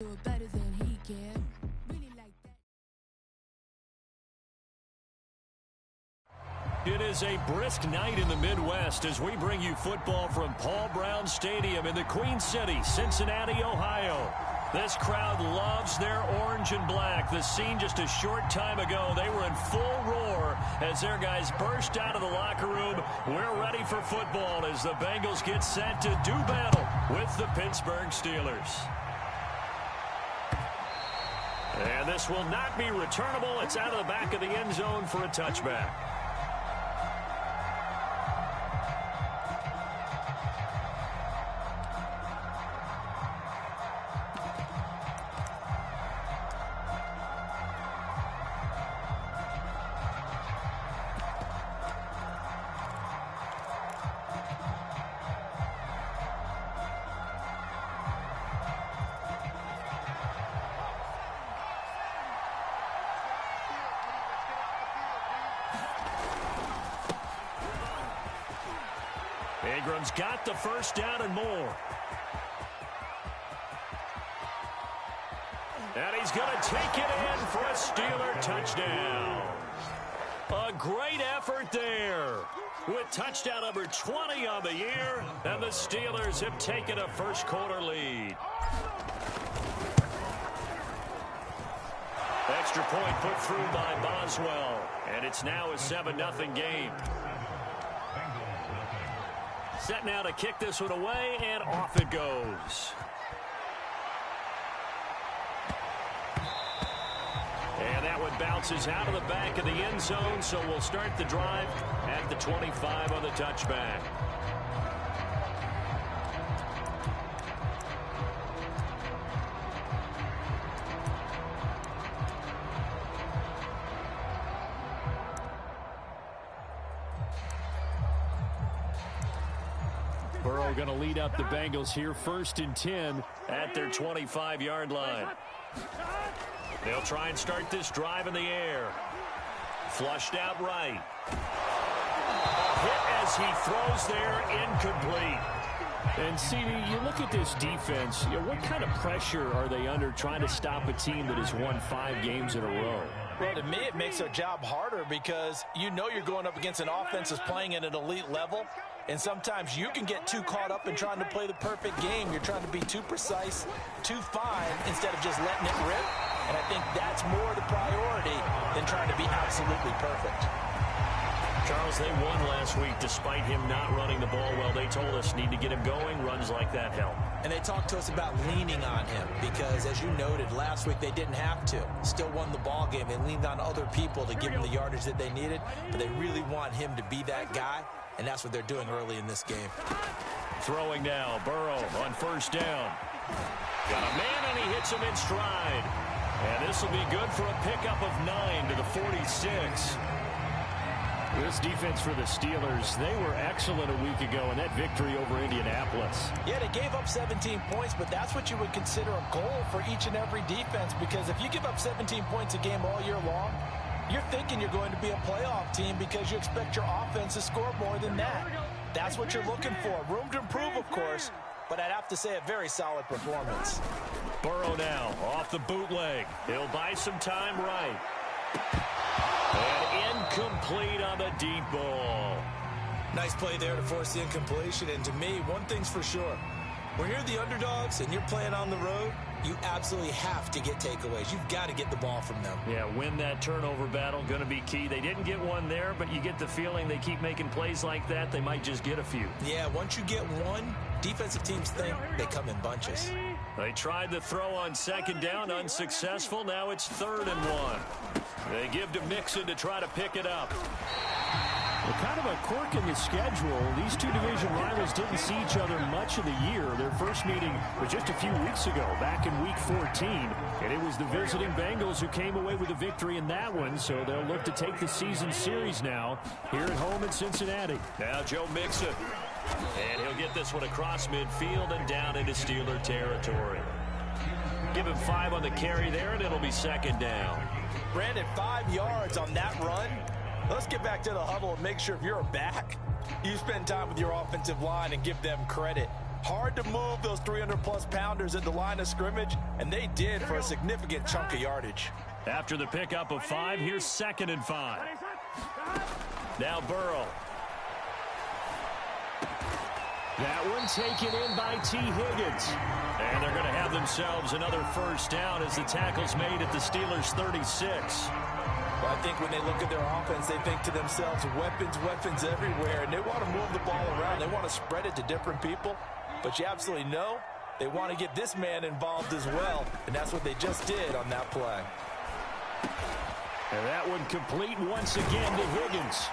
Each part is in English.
Do it better than he can. Really like that. It is a brisk night in the Midwest as we bring you football from Paul Brown Stadium in the Queen City, Cincinnati, Ohio. This crowd loves their orange and black. The scene just a short time ago, they were in full roar as their guys burst out of the locker room. We're ready for football as the Bengals get set to do battle with the Pittsburgh Steelers. And this will not be returnable. It's out of the back of the end zone for a touchback. Ingram's got the first down and more. And he's going to take it in for a Steeler touchdown. A great effort there with touchdown number 20 on the year, and the Steelers have taken a first quarter lead. Extra point put through by Boswell, and it's now a 7-0 game. Set now to kick this one away, and off it goes. And that one bounces out of the back of the end zone, so we'll start the drive at the 25 on the touchback. Burrow going to lead up the Bengals here, 1st and 10 at their 25-yard line. They'll try and start this drive in the air. Flushed out right. A hit as he throws there, incomplete. And, CD, you look at this defense, what kind of pressure are they under trying to stop a team that has won 5 games in a row? Well, to me, it makes their job harder because you know you're going up against an offense that's playing at an elite level. And sometimes you can get too caught up in trying to play the perfect game. You're trying to be too precise, too fine, instead of just letting it rip. And I think that's more the priority than trying to be absolutely perfect. Charles, they won last week despite him not running the ball well. They told us need to get him going. Runs like that help. And they talked to us about leaning on him because, as you noted, last week they didn't have to. Still won the ball game. They leaned on other people to give them the yardage that they needed. But they really want him to be that guy. And that's what they're doing early in this game. Throwing now, Burrow on 1st down. Got a man, and he hits him in stride. And this will be good for a pickup of 9 to the 46. This defense for the Steelers, they were excellent a week ago in that victory over Indianapolis. Yeah, they gave up 17 points, but that's what you would consider a goal for each and every defense, because if you give up 17 points a game all year long, you're thinking you're going to be a playoff team because you expect your offense to score more than that. That's what you're looking for. Room to improve, of course, but I'd have to say a very solid performance. Burrow now off the bootleg. He'll buy some time right. And incomplete on the deep ball. Nice play there to force the incompletion, and to me, one thing's for sure. When you're the underdogs and you're playing on the road, you absolutely have to get takeaways. You've got to get the ball from them. Yeah, win that turnover battle, going to be key. They didn't get one there, but you get the feeling they keep making plays like that, they might just get a few. Yeah, once you get one, defensive teams think they come in bunches. They tried the throw on 2nd down, unsuccessful. Now it's 3rd and 1. They give to Mixon to try to pick it up. Well, kind of a quirk in the schedule. These two division rivals didn't see each other much of the year. Their first meeting was just a few weeks ago, back in Week 14. And it was the visiting Bengals who came away with a victory in that one, so they'll look to take the season series now here at home in Cincinnati. Now Joe Mixon. And he'll get this one across midfield and down into Steeler territory. Give him 5 on the carry there, and it'll be 2nd down. Brandon, 5 yards on that run. Let's get back to the huddle and make sure if you're a back, you spend time with your offensive line and give them credit. Hard to move those 300-plus pounders at the line of scrimmage, and they did for a significant chunk of yardage. After the pickup of 5, here's 2nd and 5. Now Burrow. That one taken in by T. Higgins. And they're going to have themselves another first down as the tackle's made at the Steelers' 36. Well, I think when they look at their offense, they think to themselves, weapons everywhere, and they want to move the ball around. They want to spread it to different people, but you absolutely know they want to get this man involved as well, and that's what they just did on that play. And that one complete once again to Higgins.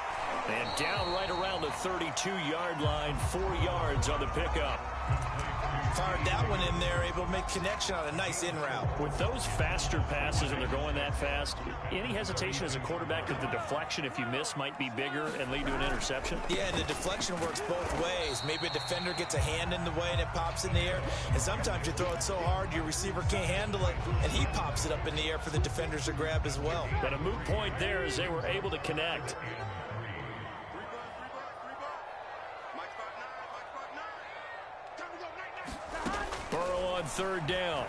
And down right around the 32-yard line, 4 yards on the pickup. Fired that one in there, able to make connection on a nice in route. With those faster passes and they're going that fast, any hesitation as a quarterback that the deflection, if you miss, might be bigger and lead to an interception? Yeah, and the deflection works both ways. Maybe a defender gets a hand in the way and it pops in the air. And sometimes you throw it so hard your receiver can't handle it, and he pops it up in the air for the defenders to grab as well. But a moot point there as they were able to connect. Burrow on 3rd down.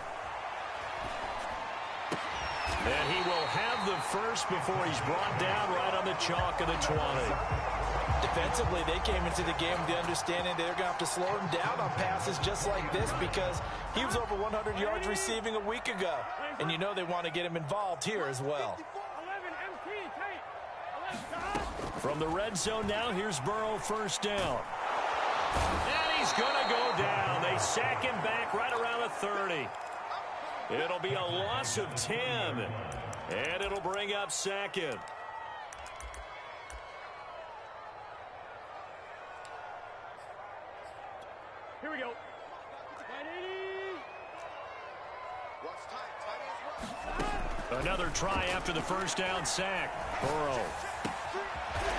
And he will have the first before he's brought down right on the chalk of the 20. Defensively, they came into the game with the understanding they're going to have to slow him down on passes just like this because he was over 100 yards receiving a week ago. And you know they want to get him involved here as well. From the red zone now, here's Burrow, 1st down. And he's going to go down. They sack him back right around the 30. It'll be a loss of 10. And it'll bring up 2nd. Here we go. Another try after the 1st down sack. Burrow.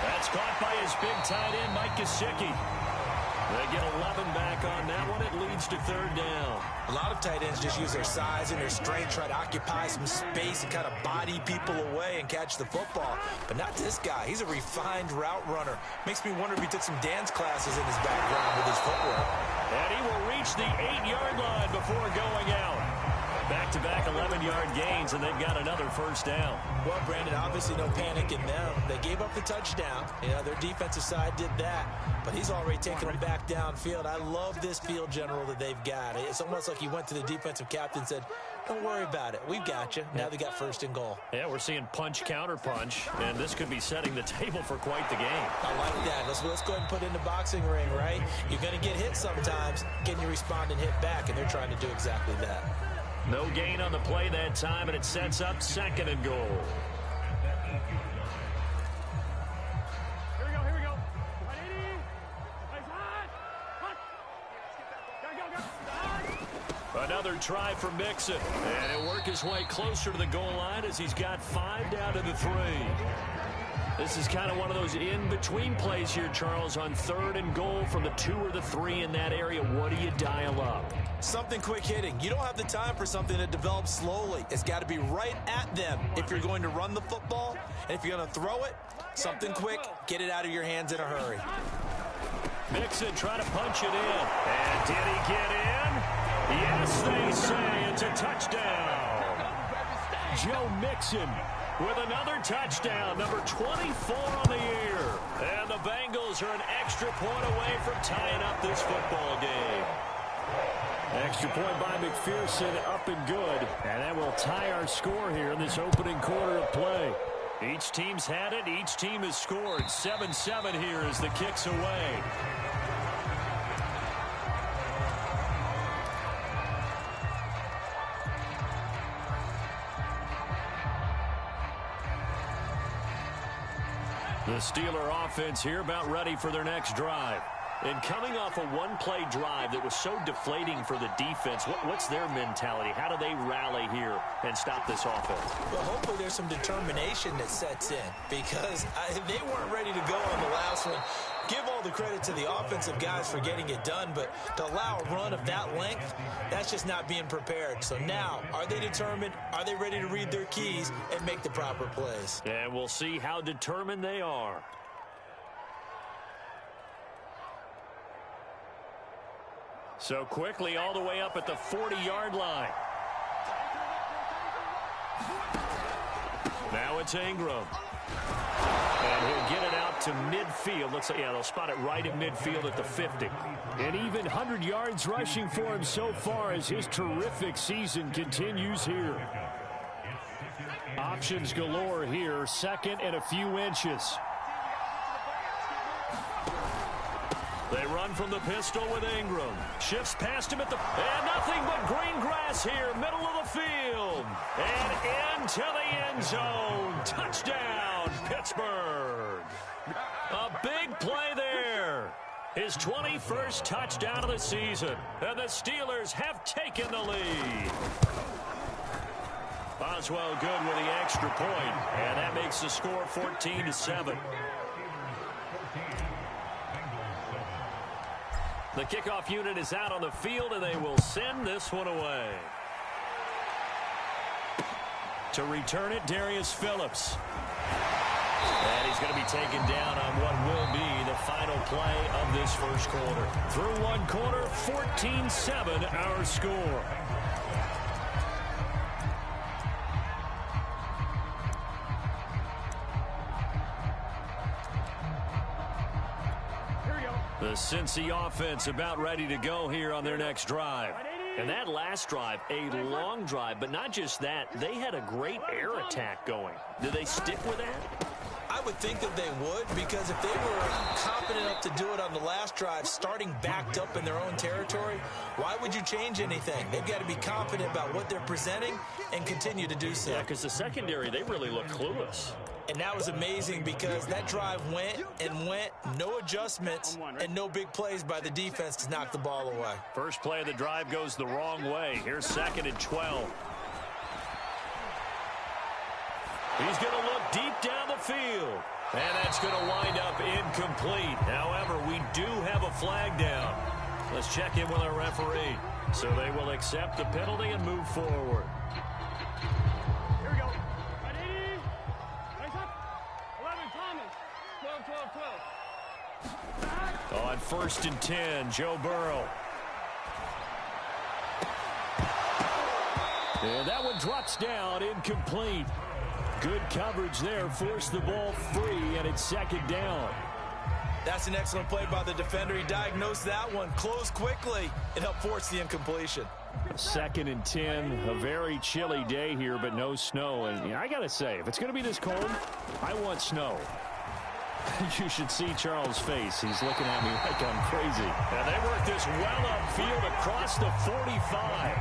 That's caught by his big tight end, Mike Gesicki. They get 11 back on that one. It leads to 3rd down. A lot of tight ends just use their size and their strength, try to occupy some space and kind of body people away and catch the football. But not this guy. He's a refined route runner. Makes me wonder if he took some dance classes in his background with his footwork. And he will reach the 8-yard line before going out. Back-to-back 11-yard gains, and they've got another 1st down. Well, Brandon, obviously no panic in them. They gave up the touchdown. You know, their defensive side did that. But he's already taken them back downfield. I love this field general that they've got. It's almost like he went to the defensive captain and said, don't worry about it. We've got you. Now they got 1st and goal. Yeah, we're seeing punch, counter punch, and this could be setting the table for quite the game. I like that. Let's go ahead and put it in the boxing ring, right? You're going to get hit sometimes. Can you respond and hit back? And they're trying to do exactly that. No gain on the play that time, and it sets up 2nd and goal. Here we go. Another try for Mixon, and he'll work his way closer to the goal line as he's got 5 down to the 3. This is kind of one of those in-between plays here, Charles, on 3rd and goal from the 2 or the 3 in that area. What do you dial up? Something quick hitting. You don't have the time for something that develops slowly. It's got to be right at them if you're going to run the football. And if you're going to throw it, something quick, get it out of your hands in a hurry. Mixon trying to punch it in. And did he get in? Yes, they say it's a touchdown. Joe Mixon with another touchdown, number 24 on the year. And the Bengals are an extra point away from tying up this football game. Extra point by McPherson, up and good. And that will tie our score here in this opening quarter of play. Each team's had it. Each team has scored. 7-7 here as the kick's away. The Steeler offense here about ready for their next drive. And coming off a one-play drive that was so deflating for the defense, what's their mentality? How do they rally here and stop this offense? Well, hopefully there's some determination that sets in because they weren't ready to go on the last one. Give all the credit to the offensive guys for getting it done, but to allow a run of that length, that's just not being prepared. So now, are they determined? Are they ready to read their keys and make the proper plays? And we'll see how determined they are. So quickly all the way up at the 40-yard line. Now it's Ingram. And he'll get it out to midfield. Looks like, yeah, they'll spot it right at midfield at the 50. And even 100 yards rushing for him so far as his terrific season continues here. Options galore here. Second and a few inches. They run from the pistol with Ingram. Shifts past him at the... And nothing but green grass here, middle of the field. And into the end zone. Touchdown, Pittsburgh. A big play there. His 21st touchdown of the season. And the Steelers have taken the lead. Boswell good with the extra point. And that makes the score 14-7. The kickoff unit is out on the field, and they will send this one away. To return it, Darius Phillips. And he's going to be taken down on what will be the final play of this first quarter. Through one quarter, 14-7 our score. The Cincy offense about ready to go here on their next drive. And that last drive, a long drive, but not just that. They had a great air attack going. Do they stick with that? I would think that they would, because if they were confident enough to do it on the last drive, starting backed up in their own territory, why would you change anything? They've got to be confident about what they're presenting and continue to do so. Yeah, because the secondary, they really look clueless. And that was amazing because that drive went and went, no adjustments, and no big plays by the defense to knock the ball away. First play of the drive goes the wrong way. Here's 2nd and 12. He's going to look deep down the field. And that's going to wind up incomplete. However, we do have a flag down. Let's check in with our referee. So they will accept the penalty and move forward. Here we go. Ready? Race up. 11, Thomas. 12, 12, 12. On 1st and 10, Joe Burrow. And that one drops down, incomplete. Good coverage there, forced the ball free, and it's 2nd down. That's an excellent play by the defender. He diagnosed that one, closed quickly, and helped force the incompletion. 2nd and 10, a very chilly day here, but no snow. And I got to say, if it's going to be this cold, I want snow. You should see Charles' face. He's looking at me like I'm crazy. And they work this well upfield across the 45.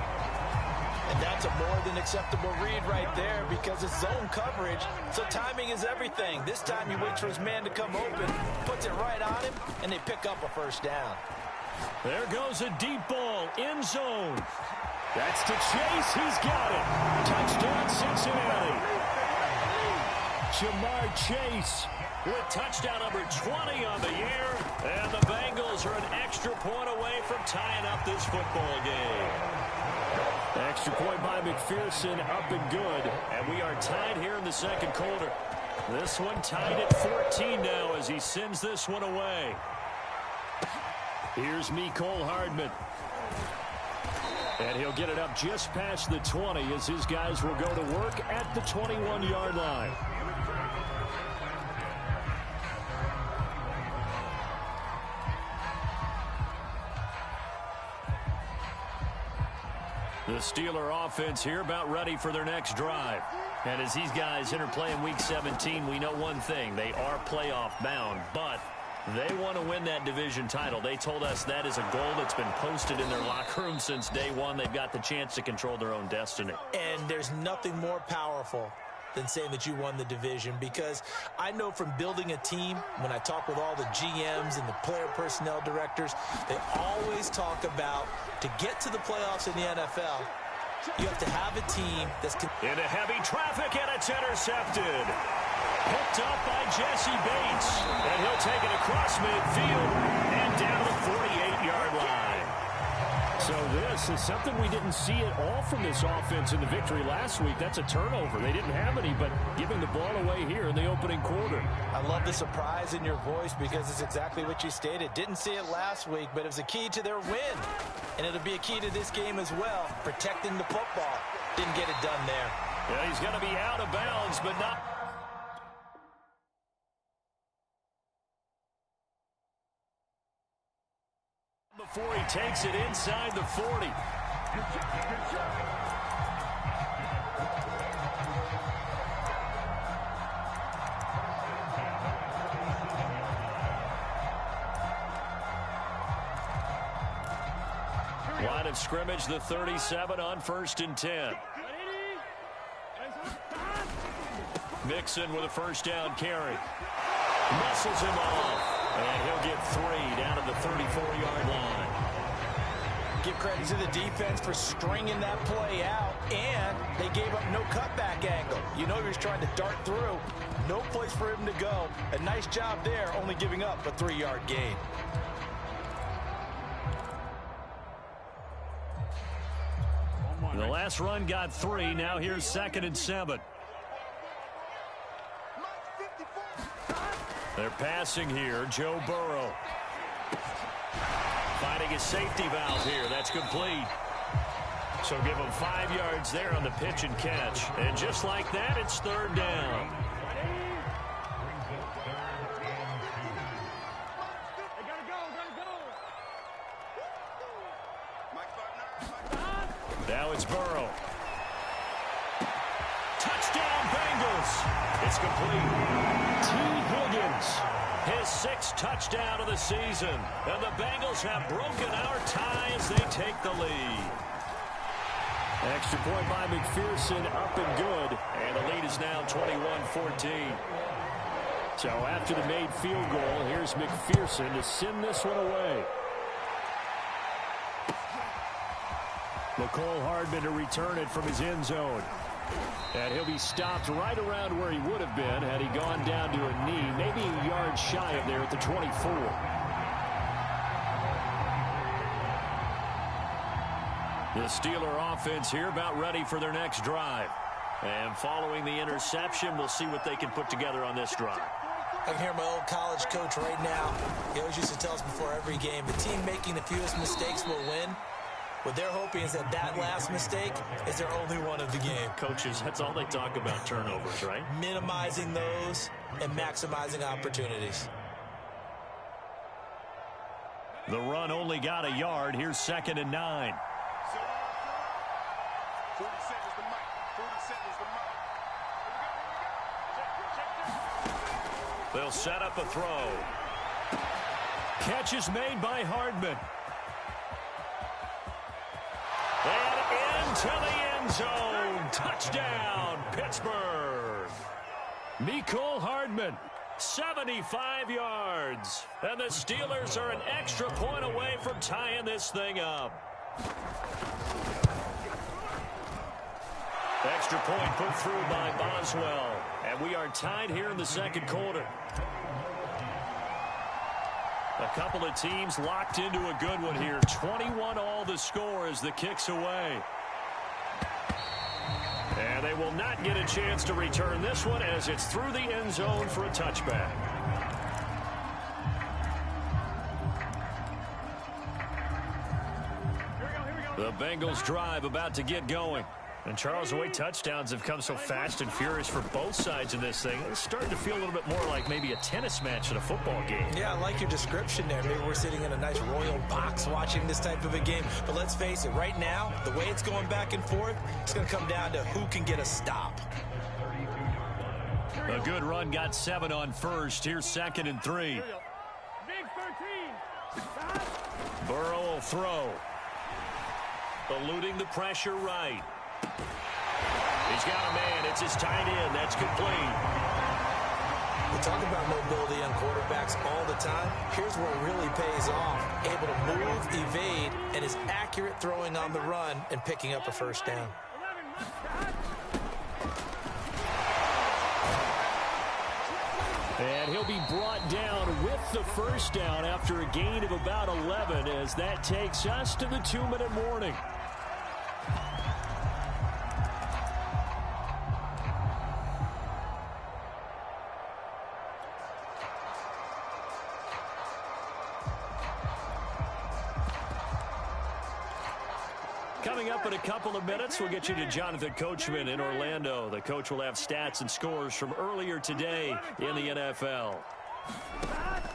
And that's a more than acceptable read right there because it's zone coverage, so timing is everything. This time he waits for his man to come open, puts it right on him, and they pick up a first down. There goes a deep ball, end zone. That's to Chase. He's got it. Touchdown, Cincinnati. Jamar Chase with touchdown number 20 on the year. And the Bengals are an extra point away from tying up this football game. Extra point by McPherson, up and good. And we are tied here in the 2nd quarter. This one tied at 14 now as he sends this one away. Here's Mecole Hardman. And he'll get it up just past the 20 as his guys will go to work at the 21-yard line. The Steeler offense here about ready for their next drive. And as these guys enter play in Week 17, we know one thing. They are playoff bound, but they want to win that division title. They told us that is a goal that's been posted in their locker room since day one. They've got the chance to control their own destiny. And there's nothing more powerful than saying that you won the division, because I know from building a team, when I talk with all the GMs and the player personnel directors, they always talk about to get to the playoffs in the NFL, you have to have a team that's... Into heavy traffic, and it's intercepted. Picked up by Jesse Bates. And he'll take it across midfield and down to the 48-yard line. So this is something we didn't see at all from this offense in the victory last week. That's a turnover. They didn't have any, but giving the ball away here in the opening quarter. I love the surprise in your voice because it's exactly what you stated. Didn't see it last week, but it was a key to their win. And it'll be a key to this game as well, protecting the football. Didn't get it done there. Yeah, he's going to be out of bounds, but not... before he takes it inside the 40. Line of scrimmage, the 37 on 1st and 10. Mixon with a first down carry. Muscles him off. And he'll get 3 down at the 34-yard line. Give credit to the defense for stringing that play out, and they gave up no cutback angle. You know he was trying to dart through. No place for him to go. A nice job there, only giving up a 3-yard gain. The last run got 3. Now here's 2nd and 7. They're passing here. Joe Burrow. Finding his safety valve here. That's complete. So give him 5 yards there on the pitch and catch. And just like that, it's 3rd down. Now it's Burrow. Touchdown, Bengals. It's complete. T. Higgins, his 6th touchdown of the season. And the Bengals have broken our tie as they take the lead. Extra point by McPherson, up and good. And the lead is now 21-14. So after the made field goal, here's McPherson to send this one away. McCole Hardman to return it from his end zone. And he'll be stopped right around where he would have been had he gone down to a knee, maybe a yard shy of there at the 24. The Steeler offense here about ready for their next drive. And following the interception, we'll see what they can put together on this drive. I can hear my old college coach right now. He always used to tell us before every game, the team making the fewest mistakes will win. What they're hoping is that last mistake is their only one of the game. Coaches, that's all they talk about, turnovers, right? Minimizing those and maximizing opportunities. The run only got a yard. Here's 2nd and 9. They'll set up a throw. Catch is made by Hardman. And into the end zone. Touchdown, Pittsburgh. Mecole Hardman, 75 yards. And the Steelers are an extra point away from tying this thing up. Extra point put through by Boswell. And we are tied here in the 2nd quarter. A couple of teams locked into a good one here. 21 all the score as the kick's away. And they will not get a chance to return this one as it's through the end zone for a touchback. The Bengals drive about to get going. And Charles, the way touchdowns have come so fast and furious for both sides in this thing, it's starting to feel a little bit more like maybe a tennis match than a football game. Yeah, I like your description there. Maybe we're sitting in a nice royal box watching this type of a game. But let's face it, right now, the way it's going back and forth, it's going to come down to who can get a stop. A good run got 7 on first. Here's 2nd and 3. Big 13. Burrow will throw. Eluding the pressure right. He's got a man. It's his tight end. That's complete. We talk about mobility on quarterbacks all the time. Here's where it really pays off. Able to move, evade, and is accurate throwing on the run and picking up a first down. And he'll be brought down with the first down after a gain of about 11 as that takes us to the 2-minute warning. Coming up in a couple of minutes, we'll get you to Jonathan Coachman in Orlando. The coach will have stats and scores from earlier today in the NFL.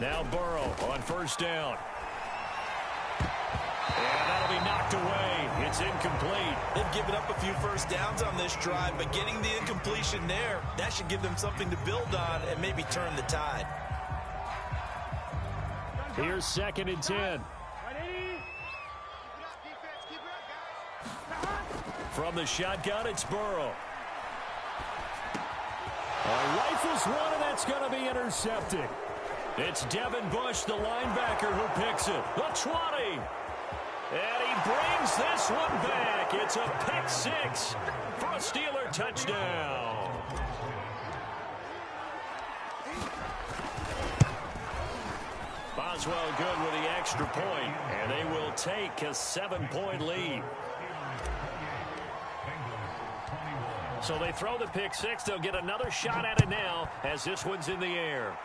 Now Burrow on first down. And that'll be knocked away. It's incomplete. They've given up a few first downs on this drive, but getting the incompletion there, that should give them something to build on and maybe turn the tide. Here's 2nd and 10. From the shotgun, it's Burrow. Rifles one, and that's going to be intercepted. It's Devin Bush, the linebacker, who picks it. The 20. And he brings this one back. It's a pick six for a Steeler touchdown. Boswell good with the extra point, and they will take a 7-point lead. So they throw the pick six. They'll get another shot at it now as this one's in the air.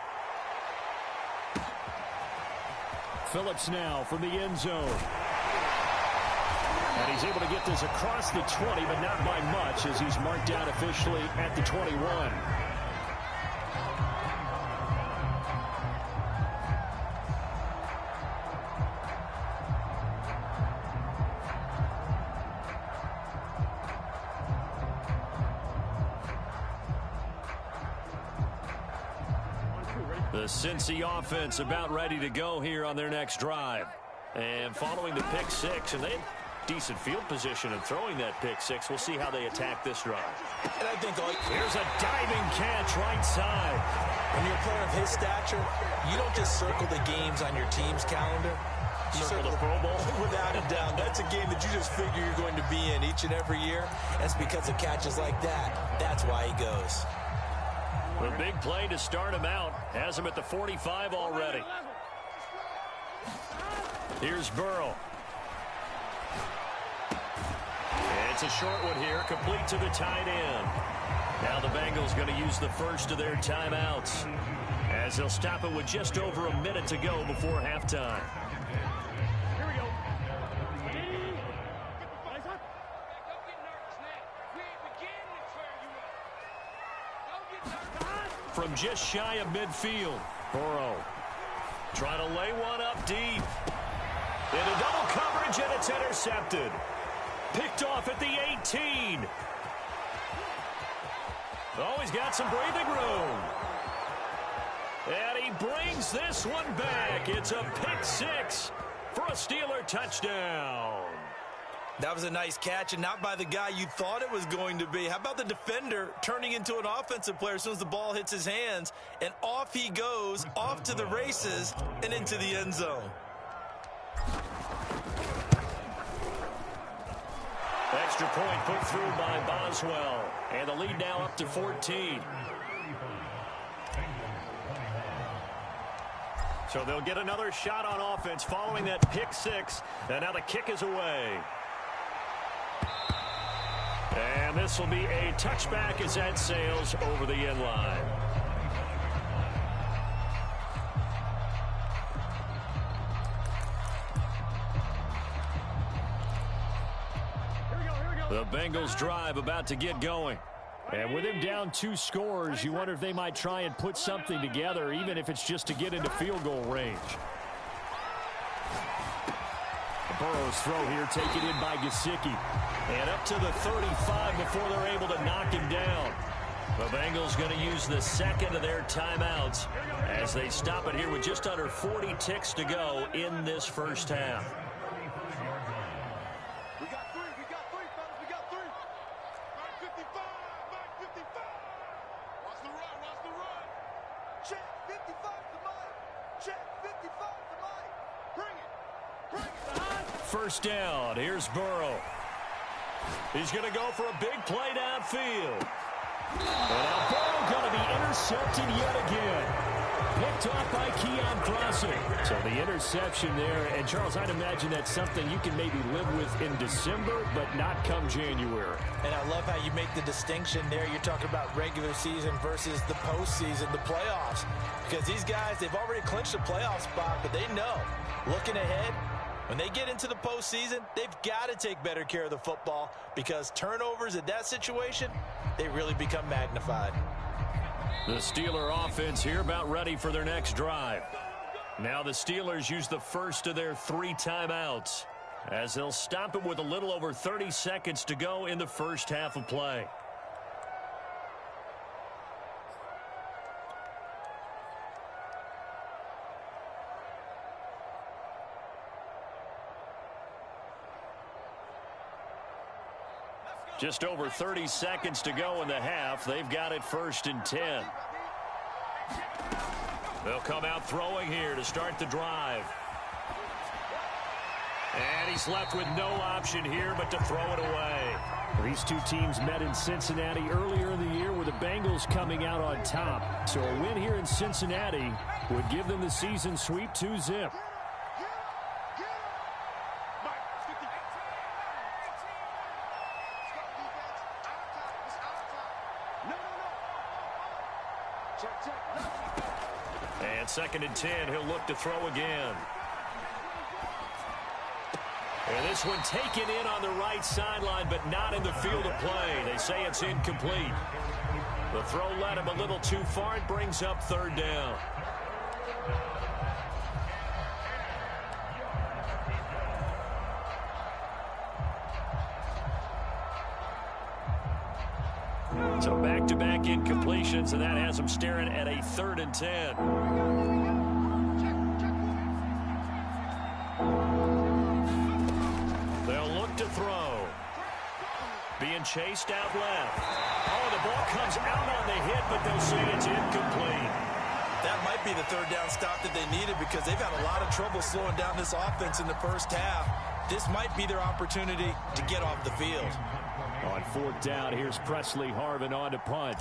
Phillips now from the end zone. And he's able to get this across the 20, but not by much as he's marked down officially at the 21. The Cincy offense about ready to go here on their next drive. And following the pick six, and they have decent field position in throwing that pick six. We'll see how they attack this drive. And I think here's a diving catch right side. When you're a player of his stature, you don't just circle the games on your team's calendar. You circle the Pro Bowl? Without a doubt. That's a game that you just figure you're going to be in each and every year. That's because of catches like that. That's why he goes. The big play to start him out has him at the 45 already. Here's Burrow. It's a short one here, complete to the tight end. Now the Bengals going to use the first of their timeouts as they'll stop it with just over a minute to go before halftime. Here we go. From just shy of midfield, Burrow trying to lay one up deep. Into double coverage, and it's intercepted. Picked off at the 18. Oh, he's got some breathing room. And he brings this one back. It's a pick six for a Steeler touchdown. That was a nice catch, and not by the guy you thought it was going to be. How about the defender turning into an offensive player as soon as the ball hits his hands, and off he goes, off to the races, and into the end zone. Extra point put through by Boswell, and the lead now up to 14. So they'll get another shot on offense following that pick six, and now the kick is away. And this will be a touchback as that sails over the end line. The Bengals drive about to get going. And with him down 2 scores, you wonder if they might try and put something together, even if it's just to get into field goal range. Burrow's throw here taken in by Gesicki. And up to the 35 before they're able to knock him down. The Bengals going to use the second of their timeouts as they stop it here with just under 40 ticks to go in this first half. We got three, fellas. We got three. 55, 55. Watch the run. Check 55 to Mike. Check 55 to Mike. Bring it. First down. Here's Burrow. He's going to go for a big play downfield. And now Burrow going to be intercepted. intercepted yet again. Picked off by Keon Crossing. So the interception there. And, Charles, I'd imagine that's something you can maybe live with in December, but not come January. And I love how you make the distinction there. You're talking about regular season versus the postseason, the playoffs. Because these guys, they've already clinched a playoff spot, but they know, looking ahead, when they get into the postseason, they've got to take better care of the football because turnovers in that situation, they really become magnified. The Steeler offense here about ready for their next drive. Now the Steelers use the first of their 3 timeouts as they'll stop it with a little over 30 seconds to go in the first half of play. Just over 30 seconds to go in the half. They've got it 1st and 10. They'll come out throwing here to start the drive. And he's left with no option here but to throw it away. These two teams met in Cincinnati earlier in the year with the Bengals coming out on top. So a win here in Cincinnati would give them the season sweep 2-zip. And 2nd and 10, he'll look to throw again. And this one taken in on the right sideline, but not in the field of play. They say it's incomplete. The throw led him a little too far. It brings up 3rd down. So back-to-back incompletions, and that has them staring at a 3rd and 10. They'll look to throw. Being chased out left. Oh, the ball comes out on the hit, but they'll say it's incomplete. That might be the 3rd down stop that they needed because they've had a lot of trouble slowing down this offense in the first half. This might be their opportunity to get off the field. On 4th down, here's Presley Harvin on to punt.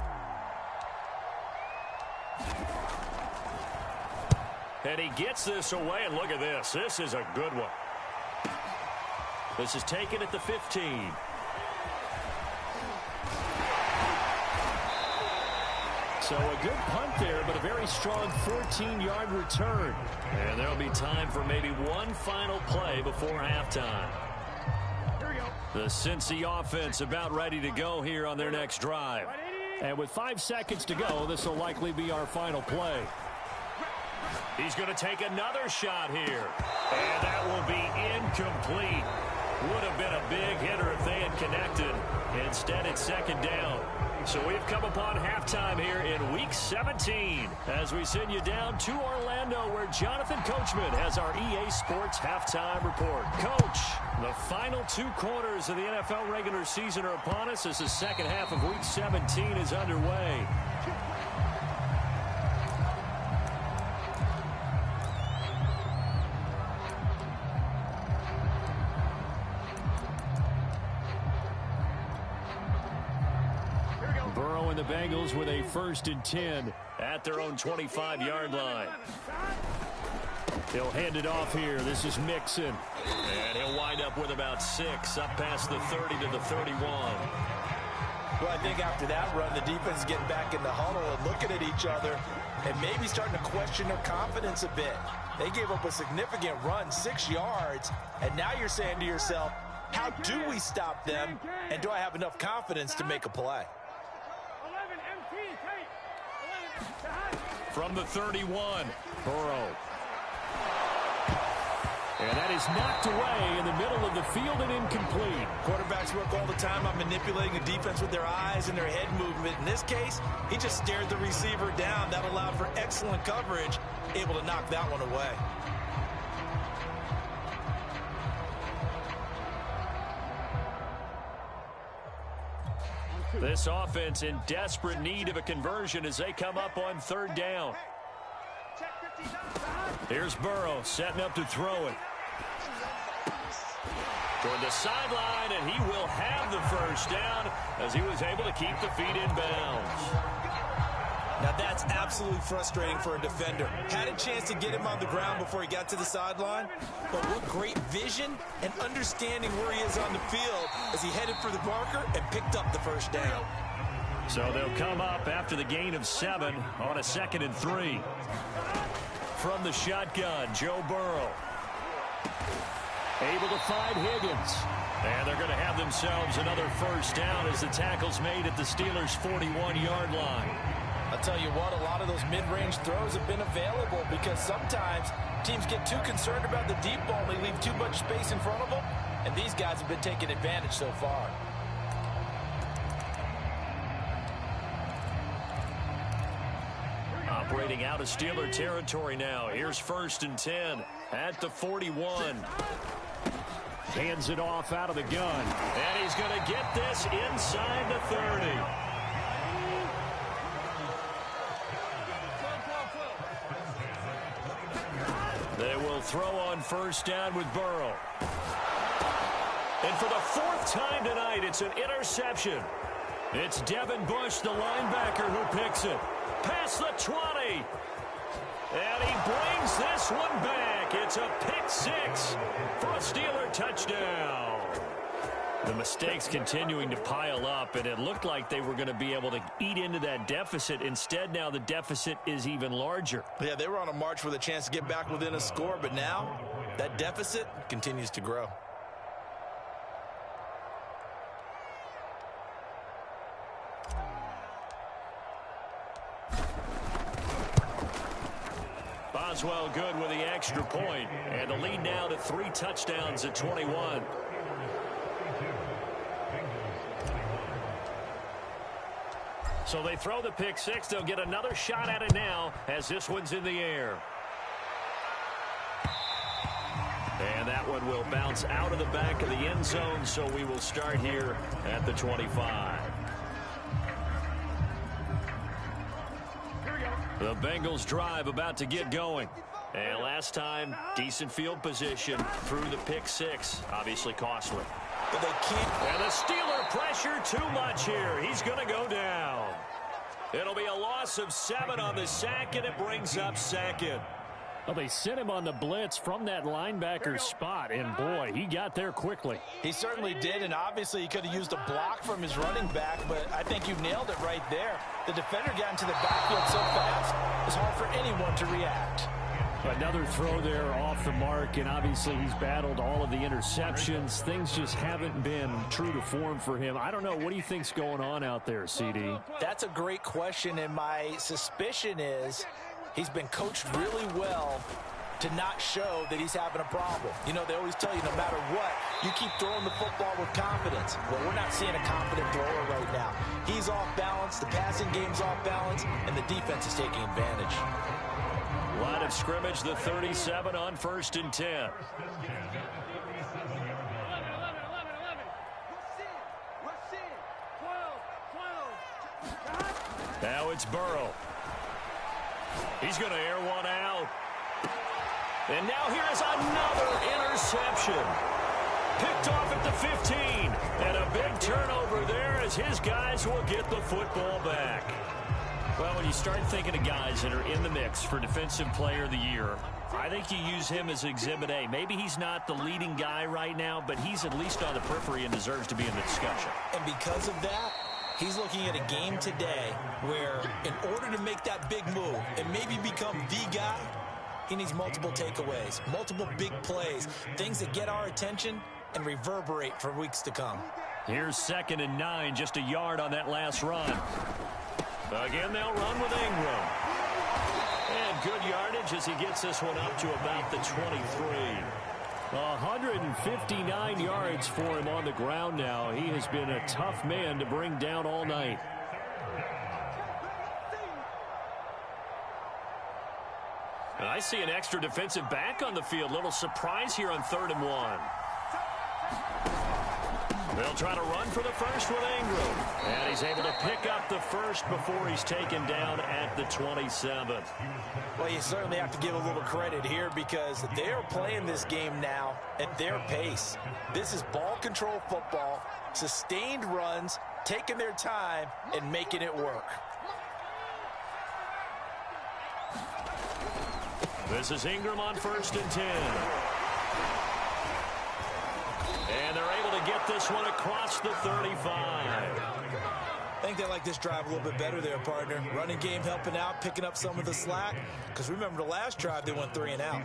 And he gets this away, and look at this. This is a good one. This is taken at the 15. So a good punt there, but a very strong 14-yard return. And there'll be time for maybe one final play before halftime. The Cincy offense about ready to go here on their next drive. And with 5 seconds to go, this will likely be our final play. He's going to take another shot here. And that will be incomplete. Would have been a big hitter if they had connected. Instead, it's 2nd down. So we've come upon halftime here in Week 17 as we send you down to Orlando where Jonathan Coachman has our EA Sports Halftime Report. Coach, the final 2 quarters of the NFL regular season are upon us as the second half of Week 17 is underway. Burrow and the Bengals with a 1st and 10 at their own 25-yard line. He'll hand it off here. This is Mixon. And he'll wind up with about 6 up past the 30 to the 31. Well, I think after that run, the defense is getting back in the huddle and looking at each other and maybe starting to question their confidence a bit. They gave up a significant run, 6 yards, and now you're saying to yourself, how do we stop them, and do I have enough confidence to make a play? From the 31, Burrow. And that is knocked away in the middle of the field and incomplete. Quarterbacks work all the time on manipulating a defense with their eyes and their head movement. In this case, he just stared the receiver down. That allowed for excellent coverage, able to knock that one away. this offense in desperate need of a conversion as they come up on 3rd down. Here's Burrow setting up to throw it. Toward the sideline, and he will have the 1st down as he was able to keep the feet in bounds. Now that's absolutely frustrating for a defender. Had a chance to get him on the ground before he got to the sideline, but what great vision and understanding where he is on the field as he headed for the marker and picked up the first down. So they'll come up after the gain of 7 on a 2nd and 3. From the shotgun, Joe Burrow. Able to find Higgins. And they're going to have themselves another first down as the tackle's made at the Steelers' 41-yard line. I'll tell you what, a lot of those mid-range throws have been available because sometimes teams get too concerned about the deep ball and they leave too much space in front of them, and these guys have been taking advantage so far. Operating out of Steeler territory now. Here's 1st and 10 at the 41. Hands it off out of the gun. And he's going to get this inside the 30. They will throw on first down with Burrow. And for the 4th time tonight, it's an interception. It's Devin Bush, the linebacker, who picks it. Past the 20. And he brings this one back. It's a pick 6 for a Steeler touchdown. The mistakes continuing to pile up, and it looked like they were going to be able to eat into that deficit. Instead, now the deficit is even larger. Yeah, they were on a march with a chance to get back within a score, but now that deficit continues to grow. Boswell good with the extra point, and the lead now to 3 touchdowns at 21. So they throw the pick 6. They'll get another shot at it now as this one's in the air. And that one will bounce out of the back of the end zone, so we will start here at the 25. The Bengals drive about to get going. And last time, decent field position through the pick 6. Obviously costly. But they can't. And the Steeler pressure too much here. He's going to go down. It'll be a loss of 7 on the sack, and it brings up 2nd. Well, they sent him on the blitz from that linebacker spot, and boy, he got there quickly. He certainly did, and obviously he could have used a block from his running back, but I think you nailed it right there. The defender got into the backfield so fast, it's hard for anyone to react. Another throw there off the mark, and obviously he's battled all of the interceptions. Things just haven't been true to form for him. I don't know. What do you think's going on out there, CD? That's a great question, and my suspicion is he's been coached really well to not show that he's having a problem. You know, they always tell you no matter what, you keep throwing the football with confidence. Well, we're not seeing a confident thrower right now. He's off balance, the passing game's off balance, and the defense is taking advantage. Line of scrimmage, the 37 on 1st and 10. Now it's Burrow. He's going to air one out. And now here is another interception. Picked off at the 15. And a big turnover there as his guys will get the football back. Well, when you start thinking of guys that are in the mix for Defensive Player of the Year, I think you use him as Exhibit A. Maybe he's not the leading guy right now, but he's at least on the periphery and deserves to be in the discussion. And because of that, he's looking at a game today where in order to make that big move and maybe become the guy, he needs multiple takeaways, multiple big plays, things that get our attention and reverberate for weeks to come. Here's 2nd and 9, just a yard on that last run. Again, they'll run with Ingram. And good yardage as he gets this one up to about the 23. 159 yards for him on the ground now. He has been a tough man to bring down all night. And I see an extra defensive back on the field. Little surprise here on 3rd and 1. They'll try to run for the first with Ingram. And he's able to pick up the first before he's taken down at the 27. Well, you certainly have to give a little credit here because they are playing this game now at their pace. This is ball control football, sustained runs, taking their time, and making it work. This is Ingram on 1st and 10. And they're able to get this one across the 35. I think they like this drive a little bit better there, partner. Running game helping out, picking up some of the slack. Because remember the last drive, they went 3 and out.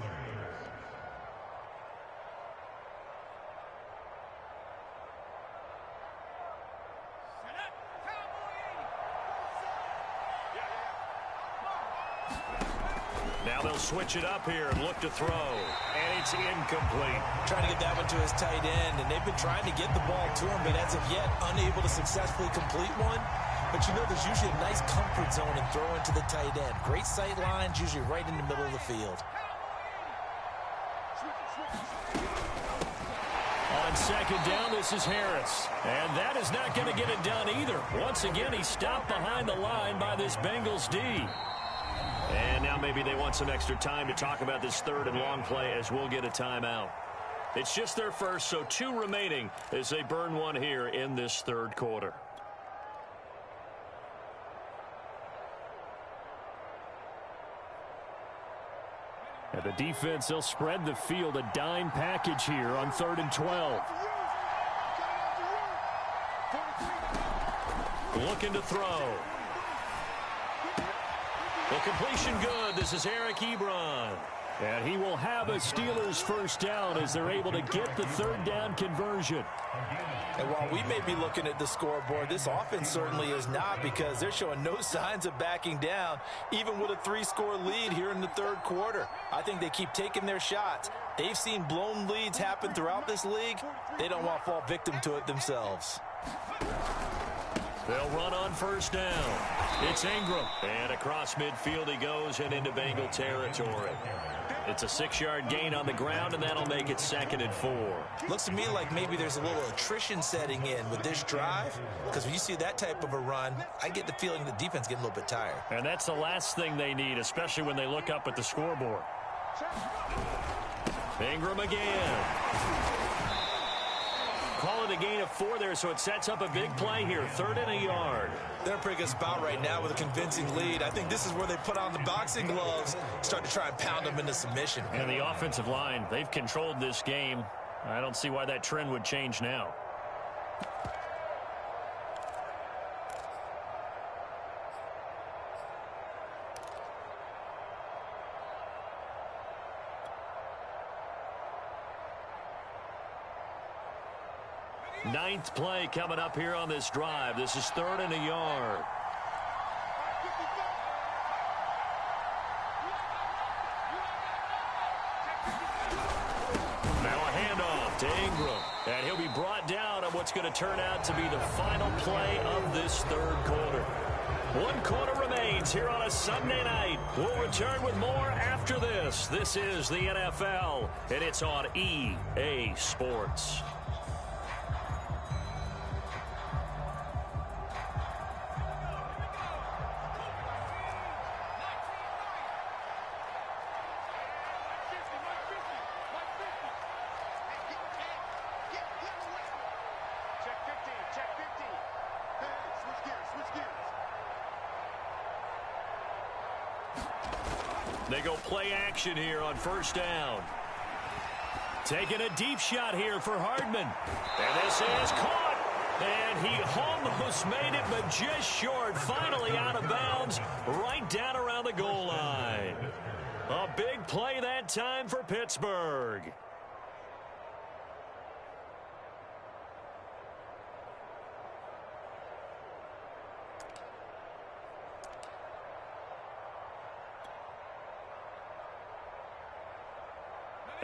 Now they'll switch it up here and look to throw. And it's incomplete. Trying to get that one to his tight end, and they've been trying to get the ball to him, but as of yet, unable to successfully complete one. But you know there's usually a nice comfort zone in throwing to the tight end. Great sight lines, usually right in the middle of the field. On 2nd down, this is Harris. And that is not going to get it done either. Once again, he's stopped behind the line by this Bengals D. And now maybe they want some extra time to talk about this 3rd and long play as we'll get a timeout. It's just their first, so 2 remaining as they burn one here in this 3rd quarter. And the defense, they'll spread the field, a dime package here on 3rd and 12. Looking to throw. The completion good. This is Eric Ebron. And he will have a Steelers first down as they're able to get the 3rd down conversion. And while we may be looking at the scoreboard, this offense certainly is not, because they're showing no signs of backing down, even with a 3-score lead here in the 3rd quarter. I think they keep taking their shots. They've seen blown leads happen throughout this league. They don't want to fall victim to it themselves. They'll run on 1st down. It's Ingram. And across midfield he goes and into Bengal territory. It's a 6-yard gain on the ground, and that'll make it 2nd and 4. Looks to me like maybe there's a little attrition setting in with this drive, because when you see that type of a run, I get the feeling the defense getting a little bit tired. And that's the last thing they need, especially when they look up at the scoreboard. Ingram again. Call it a gain of 4 there, so it sets up a big play here. 3rd and a yard. They're in a pretty good spot right now with a convincing lead. I think this is where they put on the boxing gloves, start to try and pound them into submission. And the offensive line, they've controlled this game. I don't see why that trend would change now. Ninth play coming up here on this drive. This is 3rd and a yard. Now a handoff to Ingram. And he'll be brought down on what's going to turn out to be the final play of this 3rd quarter. 1 quarter remains here on a Sunday night. We'll return with more after this. This is the NFL, and it's on EA Sports. They go play action here on 1st down. Taking a deep shot here for Hardman. And this is caught. And he almost made it, but just short. Finally out of bounds, right down around the goal line. A big play that time for Pittsburgh.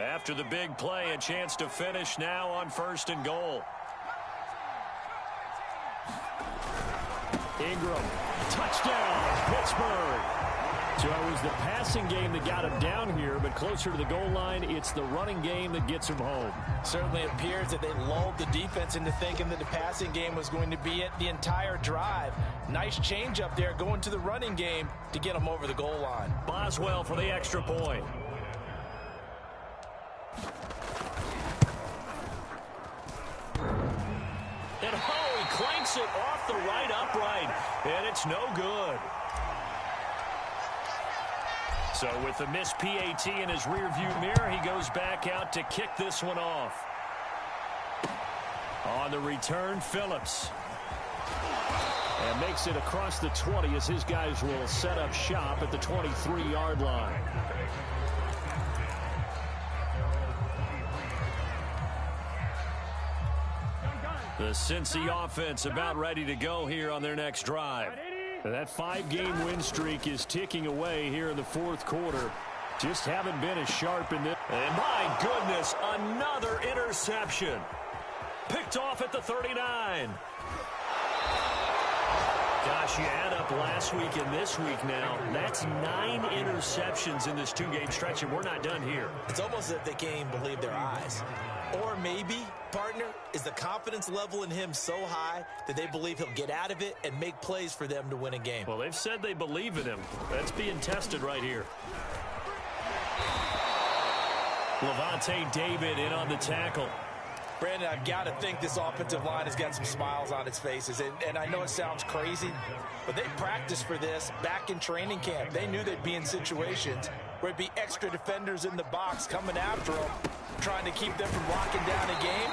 After the big play, a chance to finish now on 1st and goal. Ingram, touchdown, Pittsburgh. So it was the passing game that got him down here, but closer to the goal line, it's the running game that gets him home. Certainly appears that they lulled the defense into thinking that the passing game was going to be it the entire drive. Nice change up there going to the running game to get them over the goal line. Boswell for the extra point. And he clanks it off the right upright, and it's no good. So with the missed PAT in his rearview mirror, he goes back out to kick this one off. On the return, Phillips. And makes it across the 20 as his guys will set up shop at the 23-yard line. The Cincy offense about ready to go here on their next drive. That 5-game win streak is ticking away here in the fourth quarter. Just haven't been as sharp in this. And my goodness, another interception. Picked off at the 39. Gosh, you add up last week and this week now. That's 9 interceptions in this 2-game stretch, and we're not done here. It's almost as if they can't even believe their eyes. Or maybe, partner, is the confidence level in him so high that they believe he'll get out of it and make plays for them to win a game. Well, they've said they believe in him. That's being tested right here. Levante David in on the tackle. Brandon, I've got to think this offensive line has got some smiles on its faces. And I know it sounds crazy, but they practiced for this back in training camp. They knew they'd be in situations where it'd be extra defenders in the box coming after them, trying to keep them from locking down a game.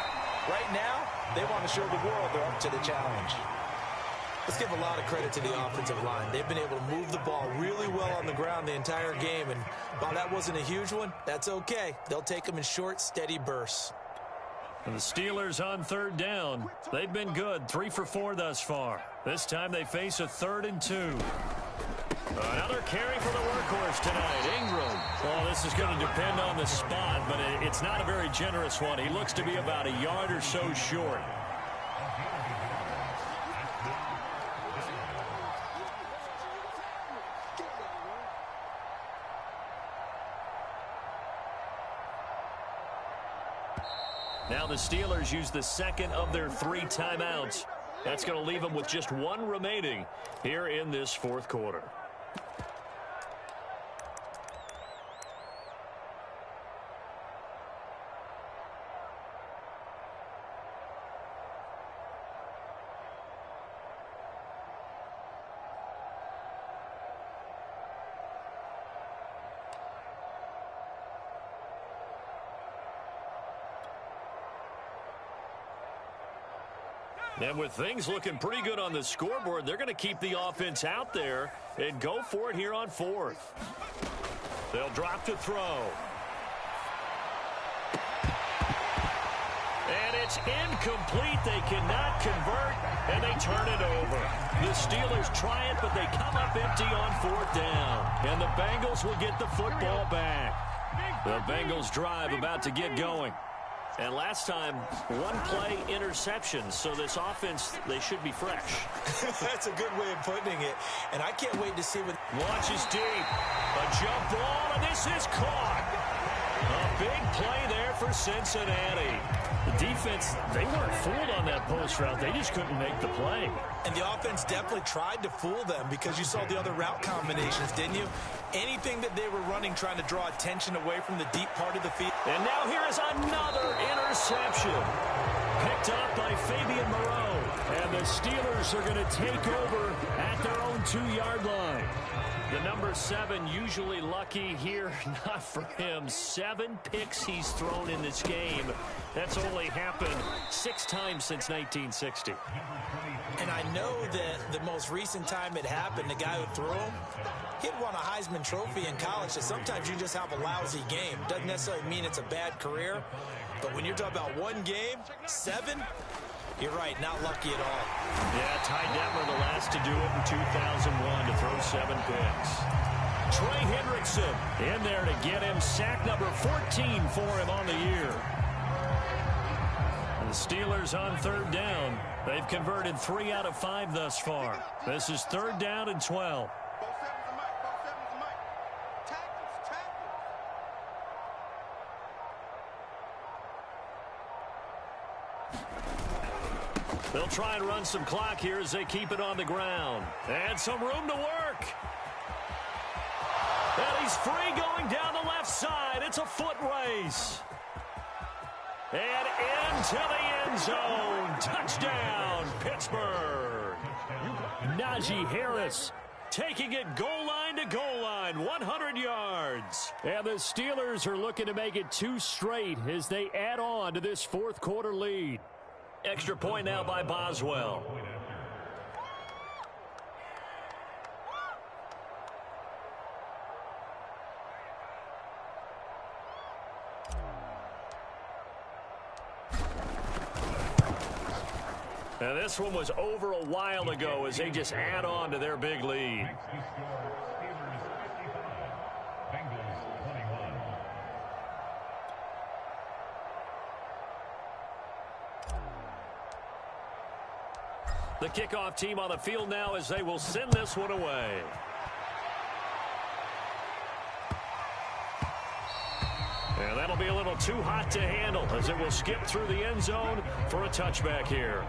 Right now, they want to show the world they're up to the challenge. Let's give a lot of credit to the offensive line. They've been able to move the ball really well on the ground the entire game. And while that wasn't a huge one, that's okay. They'll take them in short, steady bursts. And the Steelers on third down. They've been good, 3 for 4 thus far. This time they face a 3rd and 2. Another carry for the workhorse tonight, Ingram. Well, this is going to depend on the spot, but it's not a very generous one. He looks to be about a yard or so short. Now the Steelers use the second of their 3 timeouts. That's going to leave them with just 1 remaining here in this fourth quarter. And with things looking pretty good on the scoreboard, they're going to keep the offense out there and go for it here on 4th. They'll drop to throw. And it's incomplete. They cannot convert, and they turn it over. The Steelers try it, but they come up empty on 4th down. And the Bengals will get the football back. The Bengals drive about to get going. And last time, 1-play interception. So this offense, they should be fresh. That's a good way of putting it. And I can't wait to see what... Launches deep. A jump ball, and this is caught. A big play there for Cincinnati. The defense, they weren't fooled on that post route. They just couldn't make the play. And the offense definitely tried to fool them because you saw the other route combinations, didn't you? Anything that they were running trying to draw attention away from the deep part of the field. And now here is another interception. Picked up by Fabian Moreau. And the Steelers are going to take over at their own 2-yard line. The number 7 usually lucky here. Not for him. 7 picks he's thrown in this game. That's only happened 6 times since 1960. And I know that the most recent time it happened, the guy who threw him, he'd won a Heisman Trophy in college. So sometimes you just have a lousy game. Doesn't necessarily mean it's a bad career. But when you're talking about 1 game, 7, you're right, not lucky at all. Yeah, Ty Detmer the last to do it in 2001 to throw 7 picks. Trey Hendrickson in there to get him sack number 14 for him on the year. And the Steelers on 3rd down. They've converted 3 out of 5 thus far. This is 3rd down and 12. They'll try and run some clock here as they keep it on the ground. And some room to work. And he's free going down the left side. It's a foot race. And into the end zone. Touchdown, Pittsburgh. Najee Harris taking it goal line line to goal line, 100 yards. And the Steelers are looking to make it 2 straight as they add on to this fourth quarter lead. Extra point now by Boswell. Now this one was over a while ago as they just add on to their big lead. The kickoff team on the field now as they will send this one away. And that'll be a little too hot to handle as it will skip through the end zone for a touchback here.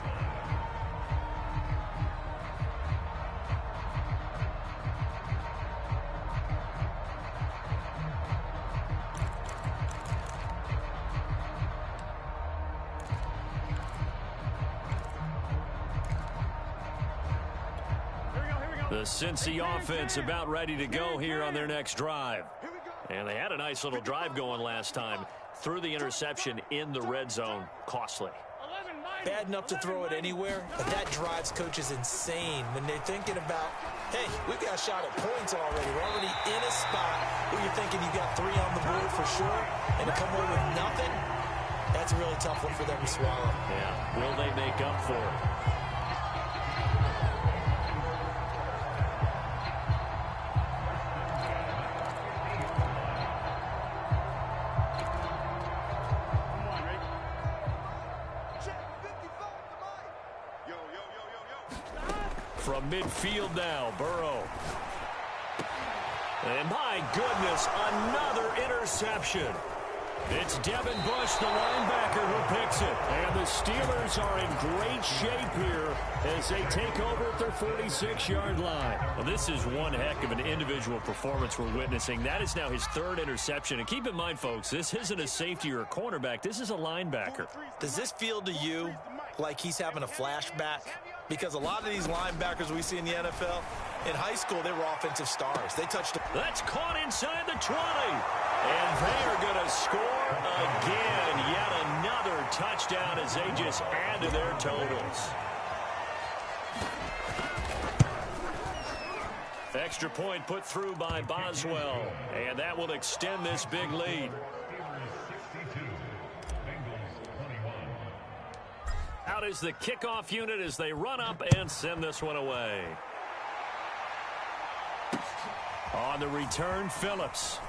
The Cincy offense about ready to go here on their next drive. And they had a nice little drive going last time. Threw the interception in the red zone. Costly. Bad enough to throw it anywhere, but that drives coaches insane when they're thinking about, hey, we've got a shot at points already. We're already in a spot where you're thinking you got 3 on the board for sure, and to come away with nothing, that's a really tough one for them to swallow. Yeah, will they make up for it? From midfield now, Burrow. And my goodness, another interception. It's Devin Bush, the linebacker, who picks it. And the Steelers are in great shape here as they take over at their 46-yard line. Well, this is one heck of an individual performance we're witnessing. That is now his 3rd interception. And keep in mind, folks, this isn't a safety or a cornerback. This is a linebacker. Does this feel to you like he's having a flashback? Because a lot of these linebackers we see in the NFL, in high school, they were offensive stars. They touched them. That's caught inside the 20. And they are going to score again. Yet another touchdown as they just add to their totals. Extra point put through by Boswell. And that will extend this big lead. Out is the kickoff unit as they run up and send this one away. On the return, Phillips.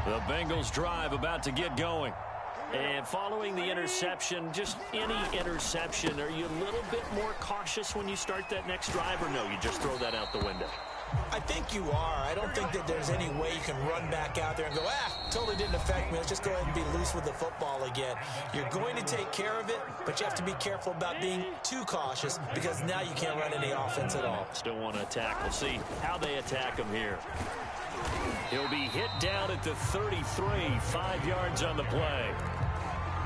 The Bengals drive about to get going. And following the interception, just any interception, are you a little bit more cautious when you start that next drive, or no, you just throw that out the window? I think you are. I don't think that there's any way you can run back out there and go, totally didn't affect me. Let's just go ahead and be loose with the football again. You're going to take care of it, but you have to be careful about being too cautious because now you can't run any offense at all. Still want to attack. We'll see how they attack him here. He'll be hit down at the 33, 5 yards on the play.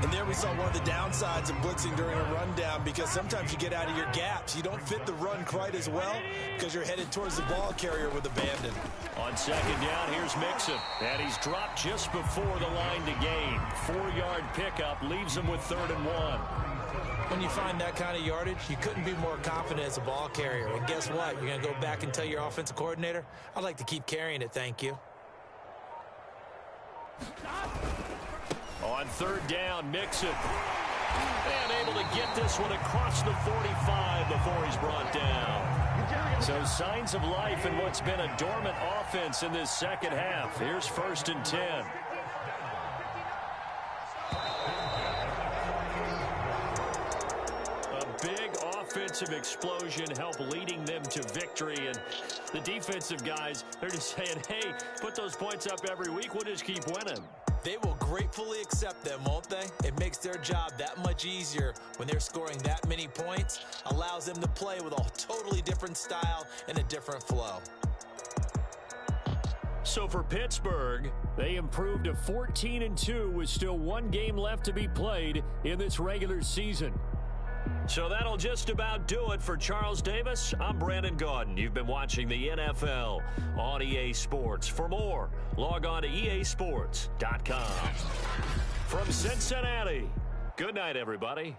And there we saw one of the downsides of blitzing during a rundown because sometimes you get out of your gaps. You don't fit the run quite as well because you're headed towards the ball carrier with abandon. On 2nd down, here's Mixon. And he's dropped just before the line to gain. 4-yard pickup leaves him with 3rd and 1. When you find that kind of yardage, you couldn't be more confident as a ball carrier. And guess what? You're going to go back and tell your offensive coordinator, I'd like to keep carrying it, thank you. On 3rd down, Mixon. And able to get this one across the 45 before he's brought down. So signs of life in what's been a dormant offense in this second half. Here's 1st and 10. Big offensive explosion help leading them to victory, and the defensive guys, they're just saying, hey, put those points up every week, we'll just keep winning. They will gratefully accept them, won't they? It makes their job that much easier when they're scoring that many points, allows them to play with a totally different style and a different flow. So for Pittsburgh, they improved to 14-2 with still one game left to be played in this regular season. So that'll just about do it for Charles Davis. I'm Brandon Gaudin. You've been watching the NFL on EA Sports. For more, log on to easports.com. From Cincinnati, good night, everybody.